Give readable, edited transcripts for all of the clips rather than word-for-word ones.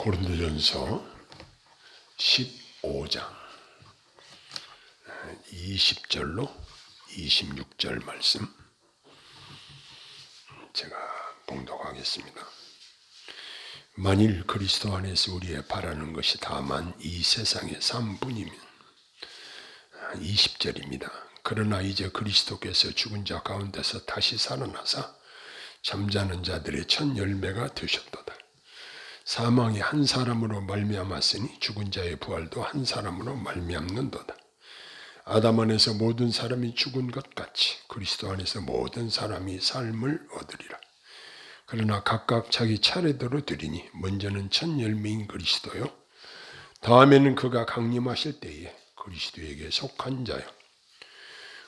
고린도전서 15장 20절로 26절 말씀 제가 봉독하겠습니다. 만일 그리스도 안에서 우리의 바라는 것이 다만 이 세상의 삶뿐이면 20절입니다. 그러나 이제 그리스도께서 죽은 자 가운데서 다시 살아나사 잠자는 자들의 첫 열매가 되셨도다. 사망이 한 사람으로 말미암았으니 죽은 자의 부활도 한 사람으로 말미암는도다. 아담 안에서 모든 사람이 죽은 것 같이 그리스도 안에서 모든 사람이 삶을 얻으리라. 그러나 각각 자기 차례대로 드리니 먼저는 첫 열매인 그리스도요, 다음에는 그가 강림하실 때에 그리스도에게 속한 자요,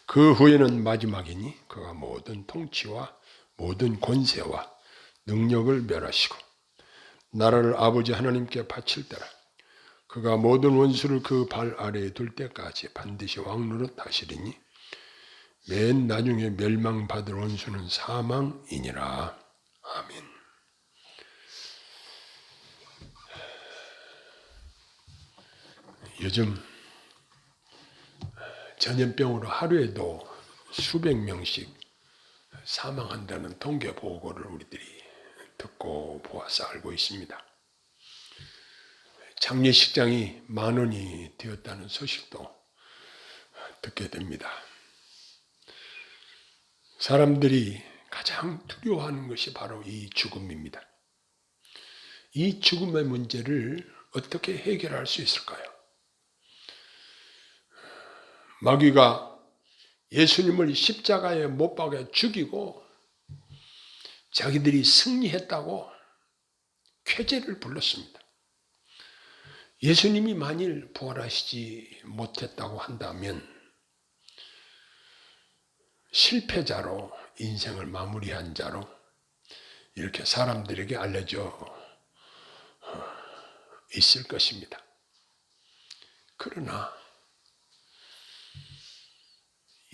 그 후에는 마지막이니 그가 모든 통치와 모든 권세와 능력을 멸하시고 나라를 아버지 하나님께 바칠 때라. 그가 모든 원수를 그 발 아래에 둘 때까지 반드시 왕노릇 하시리니 맨 나중에 멸망받을 원수는 사망이니라. 아멘. 요즘 전염병으로 하루에도 수백 명씩 사망한다는 통계 보고를 우리들이 듣고 보아서 알고 있습니다. 장례식장이 10,000원이 되었다는 소식도 듣게 됩니다. 사람들이 가장 두려워하는 것이 바로 이 죽음입니다. 이 죽음의 문제를 어떻게 해결할 수 있을까요? 마귀가 예수님을 십자가에 못 박아 죽이고 자기들이 승리했다고 쾌재를 불렀습니다. 예수님이 만일 부활하시지 못했다고 한다면 실패자로 인생을 마무리한 자로 이렇게 사람들에게 알려져 있을 것입니다. 그러나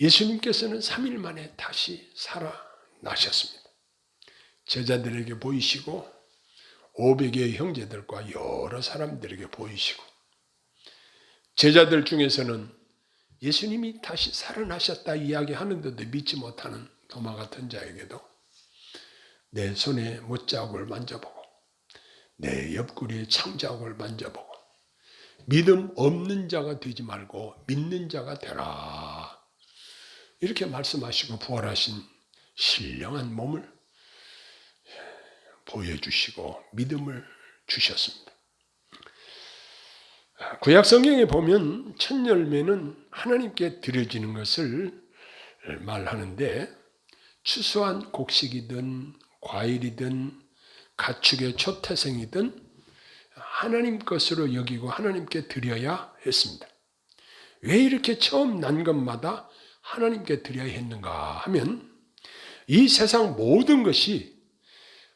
예수님께서는 3일 만에 다시 살아나셨습니다. 제자들에게 보이시고 500여의 형제들과 여러 사람들에게 보이시고, 제자들 중에서는 예수님이 다시 살아나셨다 이야기하는데도 믿지 못하는 도마 같은 자에게도 내 손에 못자국을 만져보고 내 옆구리에 창자국을 만져보고 믿음 없는 자가 되지 말고 믿는 자가 되라, 이렇게 말씀하시고 부활하신 신령한 몸을 보여주시고 믿음을 주셨습니다. 구약 성경에 보면 첫 열매는 하나님께 드려지는 것을 말하는데, 추수한 곡식이든 과일이든 가축의 초태생이든 하나님 것으로 여기고 하나님께 드려야 했습니다. 왜 이렇게 처음 난 것마다 하나님께 드려야 했는가 하면, 이 세상 모든 것이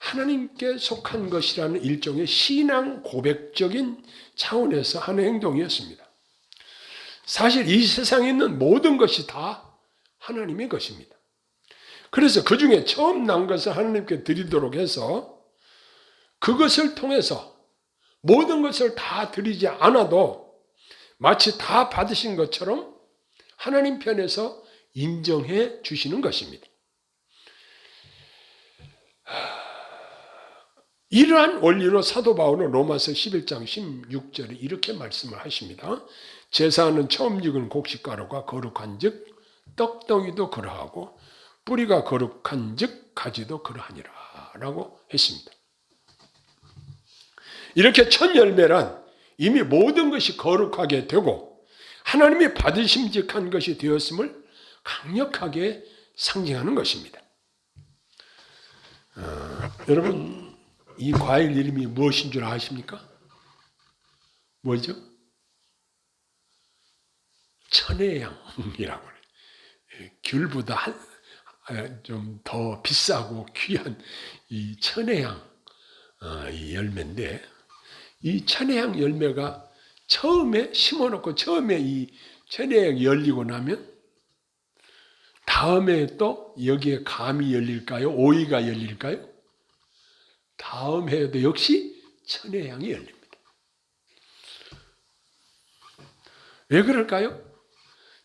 하나님께 속한 것이라는 일종의 신앙 고백적인 차원에서 하는 행동이었습니다. 사실 이 세상에 있는 모든 것이 다 하나님의 것입니다. 그래서 그 중에 처음 난 것을 하나님께 드리도록 해서 그것을 통해서 모든 것을 다 드리지 않아도 마치 다 받으신 것처럼 하나님 편에서 인정해 주시는 것입니다. 이러한 원리로 사도 바울은 로마서 11장 16절에 이렇게 말씀을 하십니다. 제사하는 처음 익은 곡식가루가 거룩한 즉 떡덩이도 그러하고 뿌리가 거룩한 즉 가지도 그러하니라 라고 했습니다. 이렇게 첫 열매란 이미 모든 것이 거룩하게 되고 하나님이 받으심직한 것이 되었음을 강력하게 상징하는 것입니다. 여러분, 이 과일 이름이 무엇인 줄 아십니까? 뭐죠? 천혜향이라고 해요. 귤보다 좀 더 비싸고 귀한 이 천혜향 이 열매인데, 이 천혜향 열매가 처음에 심어놓고 처음에 이 천혜향이 열리고 나면 다음에 또 여기에 감이 열릴까요? 오이가 열릴까요? 다음 해에도 역시 천혜향이 열립니다. 왜 그럴까요?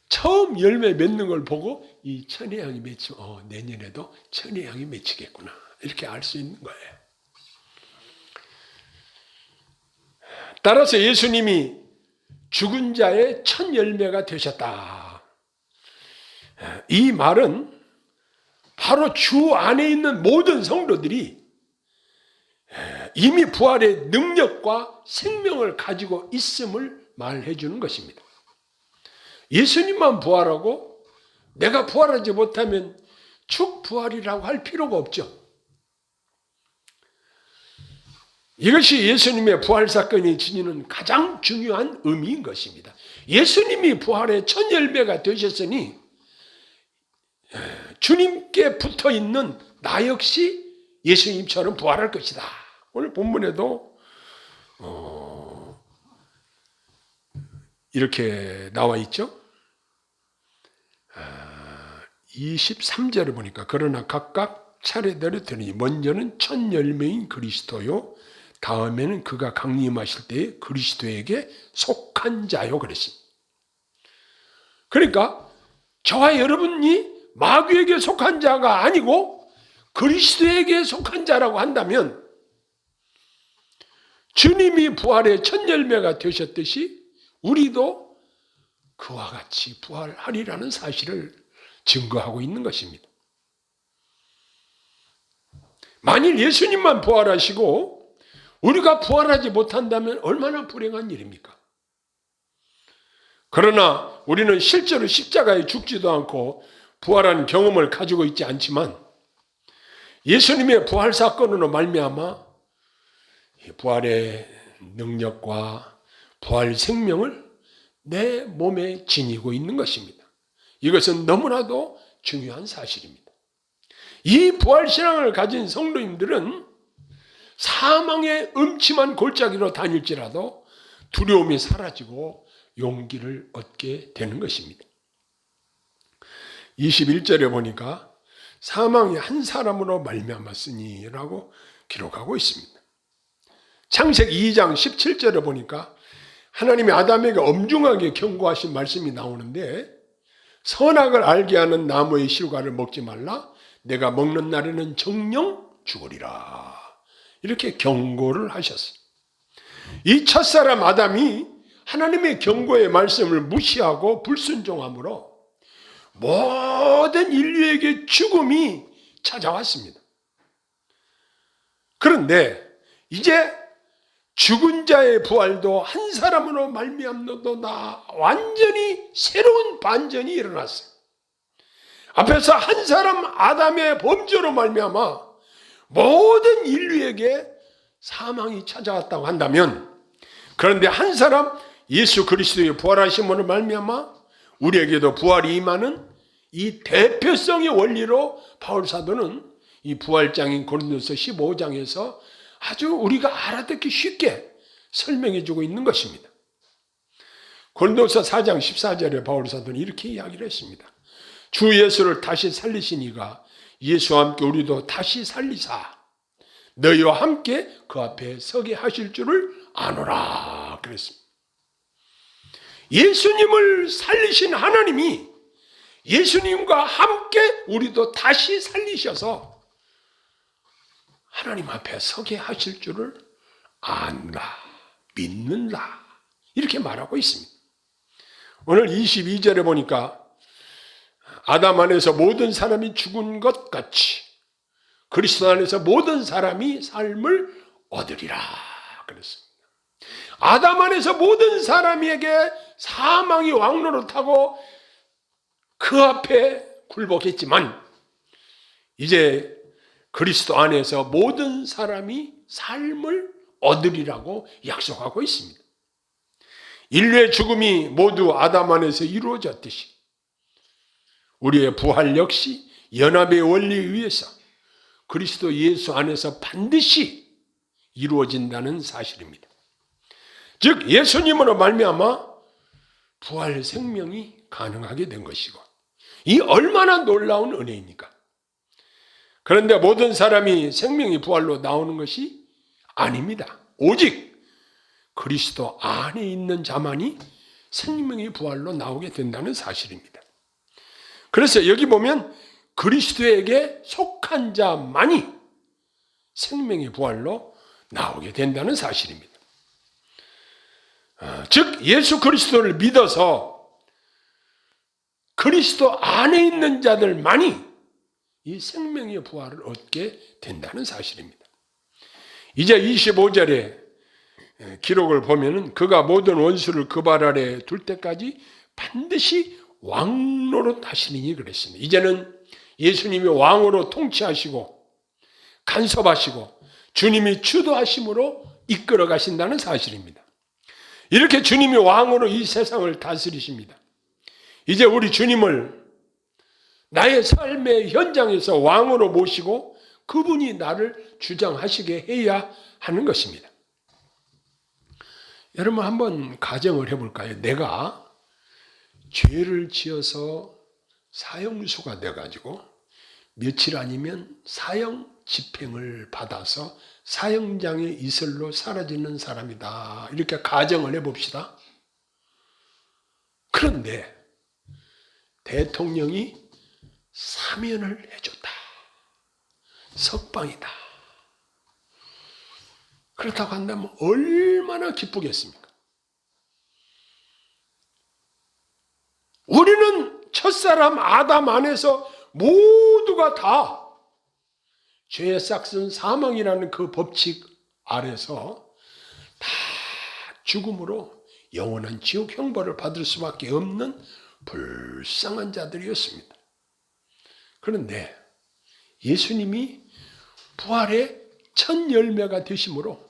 처음 열매 맺는 걸 보고 이 천혜향이 맺히면 내년에도 천혜향이 맺히겠구나 이렇게 알 수 있는 거예요. 따라서 예수님이 죽은 자의 첫 열매가 되셨다. 이 말은 바로 주 안에 있는 모든 성도들이 이미 부활의 능력과 생명을 가지고 있음을 말해 주는 것입니다. 예수님만 부활하고 내가 부활하지 못하면 축부활이라고 할 필요가 없죠. 이것이 예수님의 부활 사건이 지니는 가장 중요한 의미인 것입니다. 예수님이 부활의 첫 열매가 되셨으니 주님께 붙어 있는 나 역시 예수님처럼 부활할 것이다. 오늘 본문에도 이렇게 나와 있죠. 23절을 보니까 그러나 각각 차례대로 드니 먼저는 첫 열매인 그리스도요 다음에는 그가 강림하실 때에 그리스도에게 속한 자요 그랬습니다. 그러니까 저와 여러분이 마귀에게 속한 자가 아니고 그리스도에게 속한 자라고 한다면 주님이 부활의 첫 열매가 되셨듯이 우리도 그와 같이 부활하리라는 사실을 증거하고 있는 것입니다. 만일 예수님만 부활하시고 우리가 부활하지 못한다면 얼마나 불행한 일입니까? 그러나 우리는 실제로 십자가에 죽지도 않고 부활한 경험을 가지고 있지 않지만 예수님의 부활 사건으로 말미암아 부활의 능력과 부활 생명을 내 몸에 지니고 있는 것입니다. 이것은 너무나도 중요한 사실입니다. 이 부활신앙을 가진 성도님들은 사망의 음침한 골짜기로 다닐지라도 두려움이 사라지고 용기를 얻게 되는 것입니다. 21절에 보니까 사망이 한 사람으로 말미암았으니 라고 기록하고 있습니다. 창세기 2장 17절에 보니까 하나님이 아담에게 엄중하게 경고하신 말씀이 나오는데 선악을 알게 하는 나무의 실과를 먹지 말라 내가 먹는 날에는 정녕 죽으리라 이렇게 경고를 하셨어요. 이 첫사람 아담이 하나님의 경고의 말씀을 무시하고 불순종함으로 모든 인류에게 죽음이 찾아왔습니다. 그런데 이제 죽은 자의 부활도 한 사람으로 말미암아도 완전히 새로운 반전이 일어났어요. 앞에서 한 사람 아담의 범죄로 말미암아 모든 인류에게 사망이 찾아왔다고 한다면 그런데 한 사람 예수 그리스도의 부활하심으로 말미암아 우리에게도 부활이 임하는 이 대표성의 원리로 바울 사도는 이 부활장인 고린도서 15장에서 아주 우리가 알아듣기 쉽게 설명해 주고 있는 것입니다. 고린도서 4장 14절에 바울 사도는 이렇게 이야기를 했습니다. 주 예수를 다시 살리신 이가 예수와 함께 우리도 다시 살리사 너희와 함께 그 앞에 서게 하실 줄을 아노라 그랬습니다. 예수님을 살리신 하나님이 예수님과 함께 우리도 다시 살리셔서 하나님 앞에 서게 하실 줄을 안다, 믿는다 이렇게 말하고 있습니다. 오늘 22절에 보니까 아담 안에서 모든 사람이 죽은 것 같이 그리스도 안에서 모든 사람이 삶을 얻으리라 그랬습니다. 아담 안에서 모든 사람에게 사망이 왕노릇하고 그 앞에 굴복했지만 이제 그리스도 안에서 모든 사람이 삶을 얻으리라고 약속하고 있습니다. 인류의 죽음이 모두 아담 안에서 이루어졌듯이 우리의 부활 역시 연합의 원리에 의해서 그리스도 예수 안에서 반드시 이루어진다는 사실입니다. 즉 예수님으로 말미암아 부활 생명이 가능하게 된 것이고 이 얼마나 놀라운 은혜입니까? 그런데 모든 사람이 생명이 부활로 나오는 것이 아닙니다. 오직 그리스도 안에 있는 자만이 생명의 부활로 나오게 된다는 사실입니다. 그래서 여기 보면 그리스도에게 속한 자만이 생명의 부활로 나오게 된다는 사실입니다. 즉 예수 그리스도를 믿어서 그리스도 안에 있는 자들만이 이 생명의 부활을 얻게 된다는 사실입니다. 이제 25절에 기록을 보면은 그가 모든 원수를 그 발 아래 둘 때까지 반드시 왕노릇 하시리니 그랬습니다. 이제는 예수님이 왕으로 통치하시고 간섭하시고 주님이 주도하심으로 이끌어 가신다는 사실입니다. 이렇게 주님이 왕으로 이 세상을 다스리십니다. 이제 우리 주님을 나의 삶의 현장에서 왕으로 모시고 그분이 나를 주장하시게 해야 하는 것입니다. 여러분 한번 가정을 해볼까요? 내가 죄를 지어서 사형수가 돼가지고 며칠 아니면 사형 집행을 받아서 사형장에 이슬로 사라지는 사람이다. 이렇게 가정을 해봅시다. 그런데 대통령이 사면을 해줬다. 석방이다. 그렇다고 한다면 얼마나 기쁘겠습니까? 우리는 첫사람 아담 안에서 모두가 다 죄의 싹슨 사망이라는 그 법칙 아래서 다 죽음으로 영원한 지옥 형벌을 받을 수밖에 없는 불쌍한 자들이었습니다. 그런데 예수님이 부활의 첫 열매가 되심으로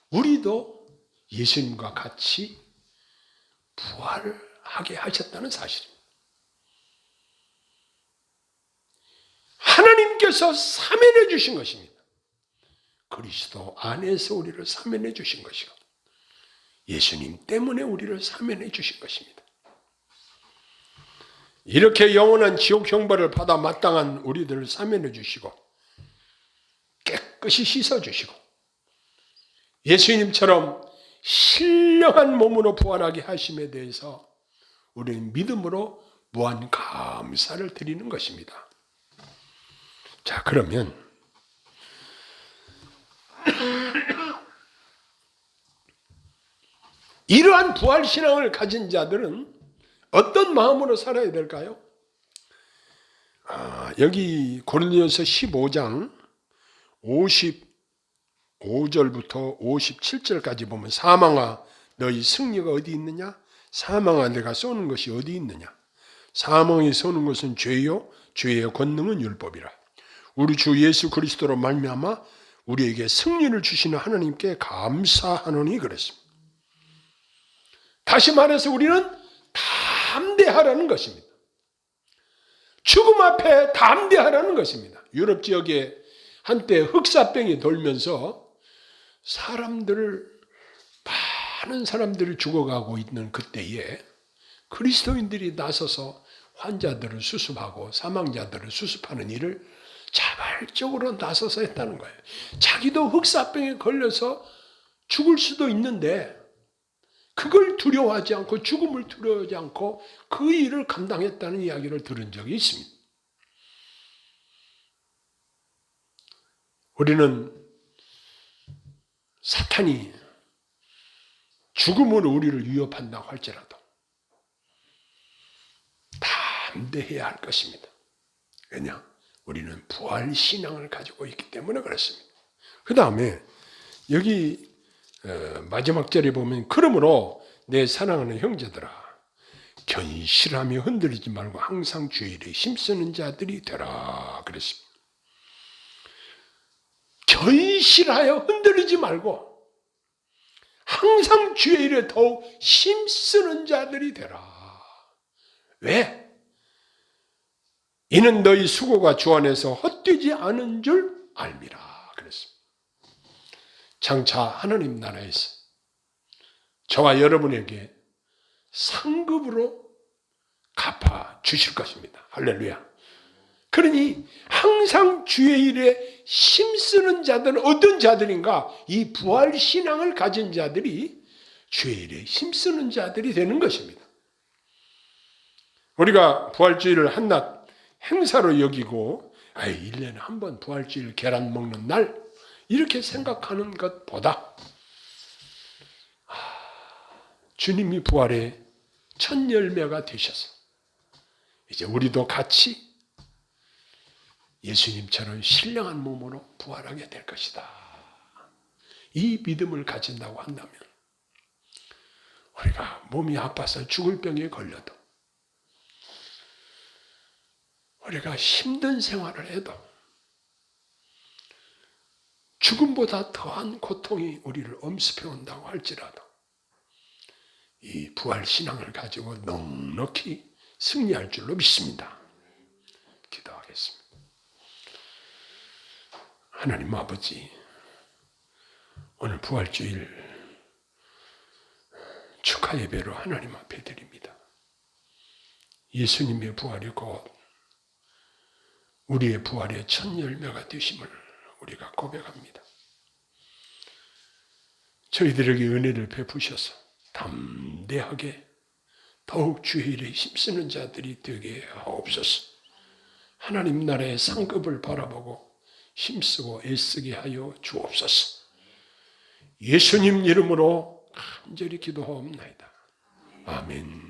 우리도 예수님과 같이 부활하게 하셨다는 사실입니다. 하나님께서 사면해 주신 것입니다. 그리스도 안에서 우리를 사면해 주신 것이고 예수님 때문에 우리를 사면해 주신 것입니다. 이렇게 영원한 지옥 형벌을 받아 마땅한 우리들을 사면해 주시고 깨끗이 씻어주시고 예수님처럼 신령한 몸으로 부활하게 하심에 대해서 우리는 믿음으로 무한 감사를 드리는 것입니다. 자, 그러면 이러한 부활신앙을 가진 자들은 어떤 마음으로 살아야 될까요? 여기 고린도전서 15장 55절부터 57절까지 보면 사망아 너희 승리가 어디 있느냐? 사망아 내가 쏘는 것이 어디 있느냐? 사망이 쏘는 것은 죄요 죄의 권능은 율법이라. 우리 주 예수 그리스도로 말미암아 우리에게 승리를 주시는 하나님께 감사하노니 그랬습니다. 다시 말해서 우리는 담대하라는 것입니다. 죽음 앞에 담대하라는 것입니다. 유럽 지역에 한때 흑사병이 돌면서 많은 사람들이 죽어가고 있는 그때에 그리스도인들이 나서서 환자들을 수습하고 사망자들을 수습하는 일을 자발적으로 나서서 했다는 거예요. 자기도 흑사병에 걸려서 죽을 수도 있는데 그걸 두려워하지 않고 죽음을 두려워하지 않고 그 일을 감당했다는 이야기를 들은 적이 있습니다. 우리는 사탄이 죽음으로 우리를 위협한다고 할지라도 담대해야 할 것입니다. 왜냐? 우리는 부활 신앙을 가지고 있기 때문에 그렇습니다. 그 다음에 여기 마지막 절에 보면 그러므로 내 사랑하는 형제들아 견실하며 흔들리지 말고 항상 주의 일에 힘쓰는 자들이 되라 그랬습니다. 견실하여 흔들리지 말고 항상 주의 일에 더욱 힘쓰는 자들이 되라. 왜? 이는 너희 수고가 주 안에서 헛되지 않은 줄 알미라 그랬습니다. 장차 하나님 나라에서 저와 여러분에게 상급으로 갚아 주실 것입니다. 할렐루야. 그러니 항상 주의 일에 힘쓰는 자들은 어떤 자들인가? 이 부활신앙을 가진 자들이 주의 일에 힘쓰는 자들이 되는 것입니다. 우리가 부활주일을 한낱 행사로 여기고 1년에 한 번 부활주일 계란 먹는 날 이렇게 생각하는 것보다 주님이 부활의 첫 열매가 되셔서 이제 우리도 같이 예수님처럼 신령한 몸으로 부활하게 될 것이다. 이 믿음을 가진다고 한다면 우리가 몸이 아파서 죽을 병에 걸려도 우리가 힘든 생활을 해도 죽음보다 더한 고통이 우리를 엄습해 온다고 할지라도 이 부활신앙을 가지고 넉넉히 승리할 줄로 믿습니다. 기도하겠습니다. 하나님 아버지, 오늘 부활주일 축하 예배로 하나님 앞에 드립니다. 예수님의 부활이 곧 우리의 부활의 첫 열매가 되심을 우리가 고백합니다. 저희들에게 은혜를 베푸셔서 담대하게 더욱 주의 일에 힘쓰는 자들이 되게 하옵소서. 하나님 나라의 상급을 바라보고 힘쓰고 애쓰게 하여 주옵소서. 예수님 이름으로 간절히 기도하옵나이다. 아멘.